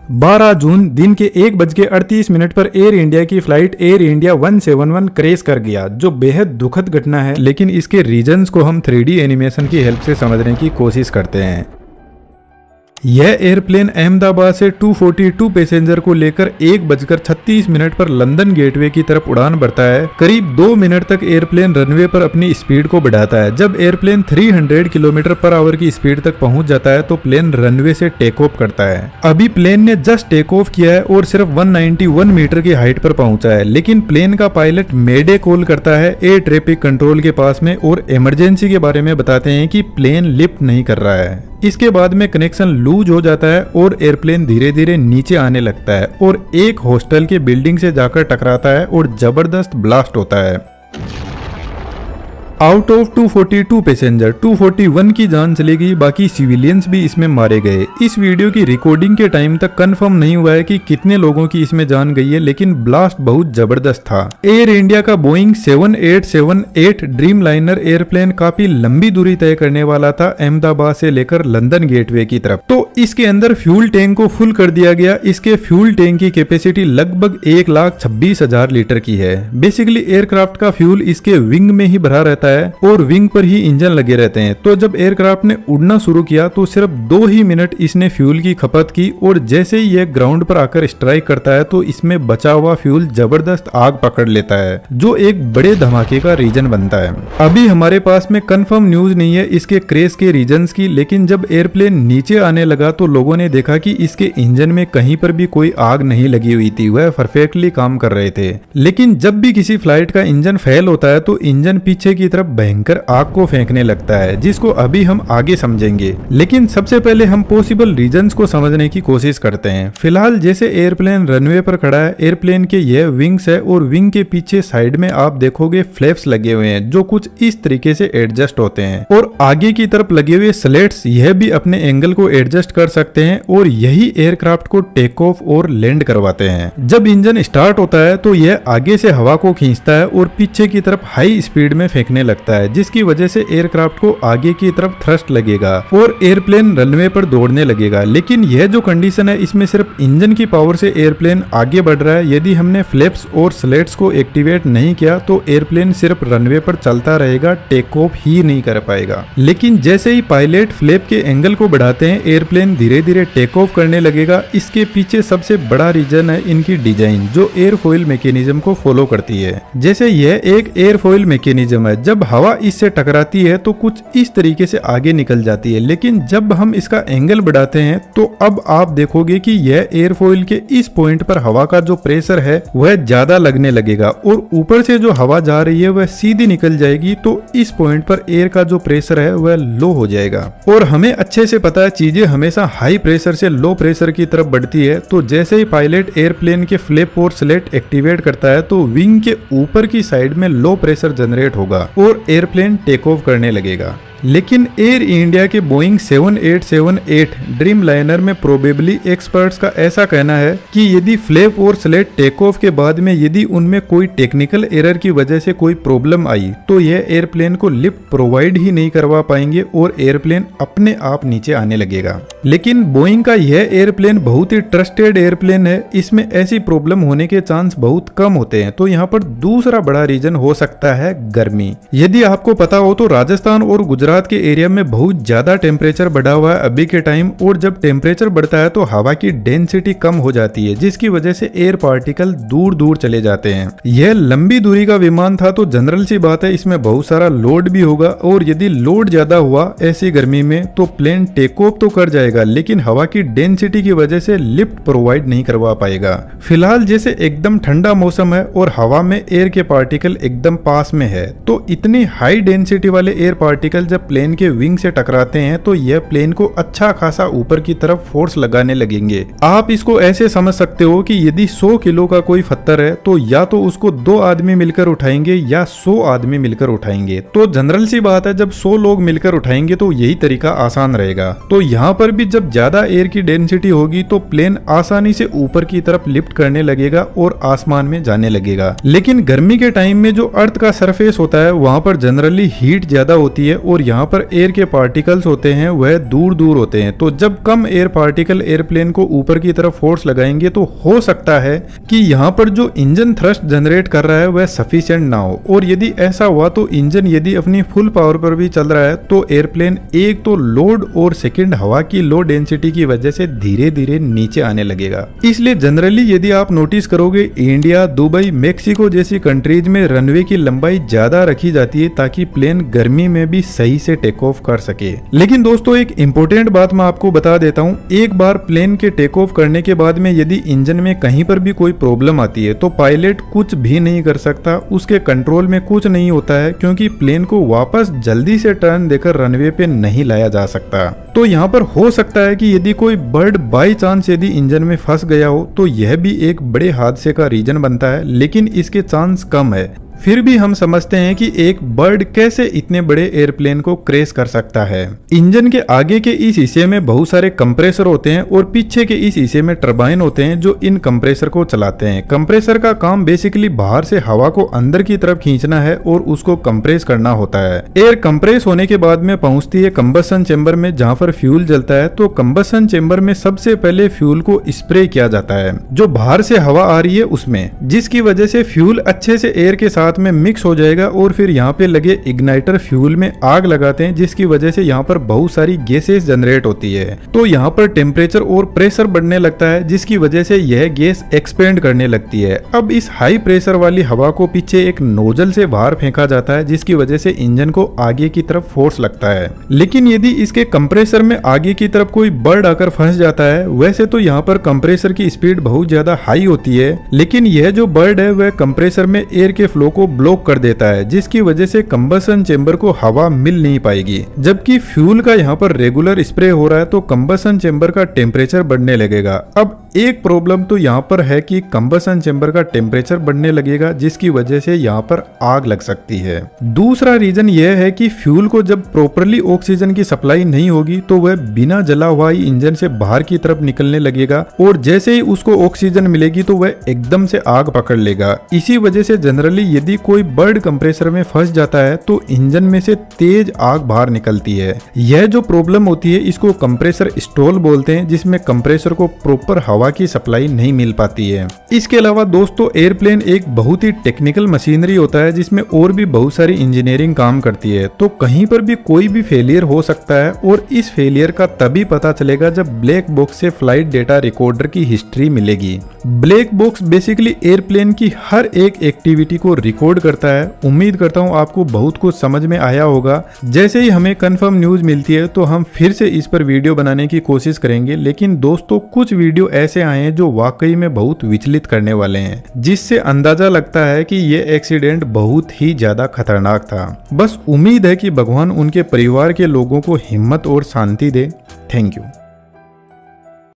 12 जून दिन के 1:38 पर एयर इंडिया की फ्लाइट एयर इंडिया 171 क्रैश कर गया, जो बेहद दुखद घटना है। लेकिन इसके रीजंस को हम 3D एनिमेशन की हेल्प से समझने की कोशिश करते हैं। यह एयरप्लेन अहमदाबाद से 242 पैसेंजर को लेकर 1:36 पर लंदन गेटवे की तरफ उड़ान भरता है। करीब 2 मिनट तक एयरप्लेन रनवे पर अपनी स्पीड को बढ़ाता है। जब एयरप्लेन 300 किलोमीटर पर आवर की स्पीड तक पहुंच जाता है तो प्लेन रनवे से टेक ऑफ करता है। अभी प्लेन ने जस्ट टेक ऑफ किया है और सिर्फ 191 मीटर की हाइट पर पहुंचा है, लेकिन प्लेन का पायलट मेडे कॉल करता है एयर ट्रैफिक कंट्रोल के पास में और इमरजेंसी के बारे में बताते हैं कि प्लेन लिफ्ट नहीं कर रहा है। इसके बाद में कनेक्शन लूज हो जाता है और एयरप्लेन धीरे धीरे नीचे आने लगता है और एक हॉस्टल के बिल्डिंग से जाकर टकराता है और जबरदस्त ब्लास्ट होता है। आउट ऑफ 242 पैसेंजर 241 की जान चली गई, बाकी सिविलियंस भी इसमें मारे गए। इस वीडियो की रिकॉर्डिंग के टाइम तक कंफर्म नहीं हुआ है कि कितने लोगों की इसमें जान गई है, लेकिन ब्लास्ट बहुत जबरदस्त था। एयर इंडिया का बोइंग 7878 ड्रीम लाइनर एयरप्लेन काफी लंबी दूरी तय करने वाला था, अहमदाबाद से लेकर लंदन गेटवे की तरफ। तो इसके अंदर फ्यूल टैंक को फुल कर दिया गया। इसके फ्यूल टैंक की कैपेसिटी लगभग 1,26,000 लीटर की है। बेसिकली एयरक्राफ्ट का फ्यूल इसके विंग में ही भरा रहता है और विंग पर ही इंजन लगे रहते हैं। तो जब एयरक्राफ्ट ने उड़ना शुरू किया तो सिर्फ 2 ही मिनट इसने फ्यूल की खपत की और जैसे ही यह ग्राउंड पर आकर स्ट्राइक करता है तो इसमें बचा हुआ फ्यूल जबरदस्त आग पकड़ लेता है, जो एक बड़े धमाके का रीजन बनता है। अभी हमारे पास में कंफर्म न्यूज नहीं है इसके क्रैश के रीजंस की, लेकिन जब एयरप्लेन नीचे आने लगा तो लोगों ने देखा कि इसके इंजन में कहीं पर भी कोई आग नहीं लगी हुई थी, वह परफेक्टली काम कर रहे थे। लेकिन जब भी किसी फ्लाइट का इंजन फेल होता है तो इंजन पीछे की तरफ भयंकर आग को फेंकने लगता है, जिसको अभी हम आगे समझेंगे। लेकिन सबसे पहले हम पॉसिबल रीजंस को समझने की कोशिश करते हैं। फिलहाल जैसे एयरप्लेन रनवे पर खड़ा है, एयरप्लेन के यह विंग्स है और विंग के पीछे साइड में आप देखोगे फ्लैप्स लगे हुए हैं, जो कुछ इस तरीके से एडजस्ट होते हैं। और आगे की तरफ लगे हुए स्लेट्स यह भी अपने एंगल को एडजस्ट कर सकते हैं और यही एयरक्राफ्ट को टेक ऑफ और लैंड करवाते हैं। जब इंजन स्टार्ट होता है तो यह आगे से हवा को खींचता है और पीछे की तरफ हाई स्पीड में फेंकने लगता है, जिसकी वजह से एयरक्राफ्ट को आगे की तरफ थ्रस्ट लगेगा और एयरप्लेन रनवे पर दौड़ने लगेगा। लेकिन यह जो कंडीशन है इसमें सिर्फ इंजन की पावर से एयरप्लेन आगे बढ़ रहा है। यदि हमने फ्लैप्स और स्लेट्स को एक्टिवेट नहीं किया तो एयरप्लेन सिर्फ रनवे पर चलता रहेगा, टेक ऑफ ही नहीं कर पाएगा। लेकिन जैसे ही पायलट फ्लैप के एंगल को बढ़ाते हैं, एयरप्लेन धीरे धीरे टेक ऑफ करने लगेगा। इसके पीछे सबसे बड़ा रीजन है इनकी डिजाइन, जो एयरफॉइल मैकेनिज्म को फॉलो करती है। जैसे यह एक एयरफॉइल मैकेनिज्म है, जब हवा इससे टकराती है तो कुछ इस तरीके से आगे निकल जाती है, लेकिन जब हम इसका एंगल बढ़ाते हैं तो अब आप देखोगे कि यह एयरफॉइल के इस पॉइंट पर हवा का जो प्रेशर है वह ज्यादा लगने लगेगा और ऊपर से जो हवा जा रही है वह सीधी निकल जाएगी। तो इस पॉइंट पर एयर का जो प्रेशर है वह लो हो जाएगा। और हमें अच्छे से पता है चीजें हमेशा हाई प्रेशर से लो प्रेशर की तरफ बढ़ती है। तो जैसे ही पायलट एयरप्लेन के फ्लैप और स्लेट एक्टिवेट करता है तो विंग के ऊपर की साइड में लो प्रेशर जनरेट होगा और एयरप्लेन टेक ऑफ करने लगेगा। लेकिन एयर इंडिया के बोइंग 7878 ड्रीम लाइनर में प्रोबेबली एक्सपर्ट्स का ऐसा कहना है कि यदि फ्लैप और स्लेट टेक ऑफ के बाद में यदि उनमें कोई टेक्निकल एरर की वजह से कोई प्रॉब्लम आई तो यह एयरप्लेन को लिफ्ट प्रोवाइड ही नहीं करवा पाएंगे और एयरप्लेन अपने आप नीचे आने लगेगा। लेकिन बोइंग का यह एयरप्लेन बहुत ही ट्रस्टेड एयरप्लेन है, इसमें ऐसी प्रॉब्लम होने के चांस बहुत कम होते हैं। तो यहाँ पर दूसरा बड़ा रीजन हो सकता है गर्मी। यदि आपको पता हो तो राजस्थान और गुजरात के एरिया में बहुत ज्यादा टेम्परेचर बढ़ा हुआ है अभी के टाइम, और जब टेम्परेचर बढ़ता है तो हवा की डेंसिटी कम हो जाती है, जिसकी वजह से एयर पार्टिकल दूर दूर चले जाते हैं। यह लंबी दूरी का विमान था तो जनरल सी बात है इसमें बहुत सारा लोड भी होगा, और यदि लोड ज्यादा हुआ ऐसी गर्मी में तो प्लेन टेक ऑफ तो कर जाएगा, लेकिन हवा की डेंसिटी की वजह से लिफ्ट प्रोवाइड नहीं करवा पाएगा। फिलहाल जैसे एकदम ठंडा मौसम है और हवा में एयर के पार्टिकल एकदम पास में है, तो इतनी हाई डेंसिटी वाले एयर पार्टिकल जब प्लेन के विंग से टकराते हैं तो यह प्लेन को अच्छा खासा ऊपर की तरफ फोर्स लगाने लगेंगे। आप इसको ऐसे समझ सकते हो कि यदि 100 किलो का कोई पत्थर है तो या तो उसको 2 आदमी मिलकर उठाएंगे या 100 आदमी मिलकर उठाएंगे। तो जनरल सी बात है जब 100 लोग मिलकर उठाएंगे तो यही तरीका आसान रहेगा। तो यहाँ पर भी जब ज्यादा एयर की डेंसिटी होगी तो प्लेन आसानी से ऊपर की तरफ लिफ्ट करने लगेगा और आसमान में जाने लगेगा। लेकिन गर्मी के टाइम में जो अर्थ का सरफेस होता है वहाँ वहाँ पर जनरली हीट ज़्यादा होती है और यहाँ पर एयर के पार्टिकल्स होते हैं वह दूर दूर होते हैं। तो जब कम एयर पार्टिकल एयरप्लेन को ऊपर की तरफ फोर्स लगाएंगे तो हो सकता है कि यहाँ पर जो इंजन थ्रस्ट जनरेट कर रहा है वह सफिशिएंट ना हो, और यदि ऐसा हुआ तो इंजन यदि अपनी फुल पावर पर भी चल रहा है तो एयरप्लेन एक तो लोड और सेकंड हवा की लो डेंसिटी की वजह से धीरे धीरे नीचे आने लगेगा। इसलिए जनरली यदि आप नोटिस करोगे इंडिया, दुबई, मेक्सिको जैसी कंट्रीज में रनवे की लंबाई ज्यादा रखी जाती है ताकि प्लेन गर्मी में भी सही से टेक ऑफ कर सके। लेकिन दोस्तों एक इंपॉर्टेंट बात मैं आपको बता देता हूँ, एक बार प्लेन के टेक ऑफ करने के बाद में यदि इंजन में कहीं पर भी कोई प्रॉब्लम आती है तो पायलट कुछ भी नहीं कर सकता, उसके कंट्रोल में कुछ नहीं होता है, क्योंकि प्लेन को वापस जल्दी से टर्न देकर रनवे पे नहीं लाया जा सकता। तो यहाँ पर हो सकता है कि यदि कोई बर्ड बाई चांस यदि इंजन में फंस गया हो तो यह भी एक बड़े हादसे का रीजन बनता है, लेकिन इसके चांस कम है। फिर भी हम समझते हैं कि एक बर्ड कैसे इतने बड़े एयरप्लेन को क्रैश कर सकता है। इंजन के आगे के इस हिस्से में बहुत सारे कंप्रेसर होते हैं और पीछे के इस हिस्से में टरबाइन होते हैं जो इन कंप्रेसर को चलाते हैं। कंप्रेसर का काम बेसिकली बाहर से हवा को अंदर की तरफ खींचना है और उसको कंप्रेस करना होता है। एयर कंप्रेस होने के बाद में पहुंचती है कंबसन चेंबर में जहां पर फ्यूल जलता है। तो कंबसन चेंबर में सबसे पहले फ्यूल को स्प्रे किया जाता है जो बाहर से हवा आ रही है उसमें, जिसकी वजह से फ्यूल अच्छे से एयर के साथ में मिक्स हो जाएगा और फिर यहाँ पे लगे इग्नाइटर फ्यूल में आग लगाते हैं, जिसकी वजह से यहाँ पर बहुत सारी गैसेस जनरेट होती है। तो यहाँ पर टेम्परेचर और प्रेशर बढ़ने लगता है जिसकी वजह से यह गैस एक्सपेंड करने लगती है। अब इस हाई प्रेशर वाली हवा को पीछे एक नोजल से बाहर फेंका जाता है जिसकी वजह से इंजन को आगे की तरफ फोर्स लगता है। लेकिन यदि इसके कंप्रेसर में आगे की तरफ कोई बर्ड आकर फंस जाता है, वैसे तो यहाँ पर कंप्रेसर की स्पीड बहुत ज्यादा हाई होती है, लेकिन यह जो बर्ड है वह कंप्रेसर में एयर के फ्लो को ब्लॉक कर देता है जिसकी वजह से कंबसन चेंबर को हवा मिल नहीं पाएगी। जबकि फ्यूल का यहाँ पर रेगुलर स्प्रे हो रहा है तो कंबसन चेंबर का टेम्परेचर बढ़ने लगेगा। अब एक प्रॉब्लम तो यहाँ पर है कि कंबसन चेंबर का टेम्परेचर बढ़ने लगेगा जिसकी वजह से यहाँ पर आग लग सकती है। दूसरा रीजन यह है कि फ्यूल को जब प्रॉपरली ऑक्सीजन की सप्लाई नहीं होगी तो वह बिना जला हुआ ही इंजन से बाहर की तरफ निकलने लगेगा और जैसे ही उसको ऑक्सीजन मिलेगी तो वह एकदम से आग पकड़ लेगा। इसी वजह से जनरली यदि कोई बर्ड कंप्रेसर में फंस जाता है तो इंजन में से तेज आग बाहर निकलती है। यह जो प्रॉब्लम होती है इसको कंप्रेसर स्टॉल बोलते हैं, जिसमें कंप्रेसर को प्रॉपर हवा की सप्लाई नहीं मिल पाती है। इसके अलावा दोस्तों एयरप्लेन एक बहुत ही टेक्निकल मशीनरी होता है जिसमें और भी बहुत सारी इंजीनियरिंग काम करती है। तो कहीं पर भी कोई भी फेलियर हो सकता है और इस फेलियर का तभी पता चलेगा जब ब्लैक बॉक्स से फ्लाइट डेटा रिकॉर्डर की हिस्ट्री मिलेगी। ब्लैक बॉक्स बेसिकली एयरप्लेन की हर एक एक्टिविटी को रिकॉर्ड करता है। उम्मीद करता हूँ आपको बहुत कुछ समझ में आया होगा। जैसे ही हमें कंफर्म न्यूज मिलती है तो हम फिर से इस पर वीडियो बनाने की कोशिश करेंगे, लेकिन दोस्तों कुछ वीडियो ऐसे आए हैं जो वाकई में बहुत विचलित करने वाले हैं, जिससे अंदाजा लगता है कि ये एक्सीडेंट बहुत ही ज्यादा खतरनाक था। बस उम्मीद है कि भगवान उनके परिवार के लोगों को हिम्मत और शांति दे। Thank you.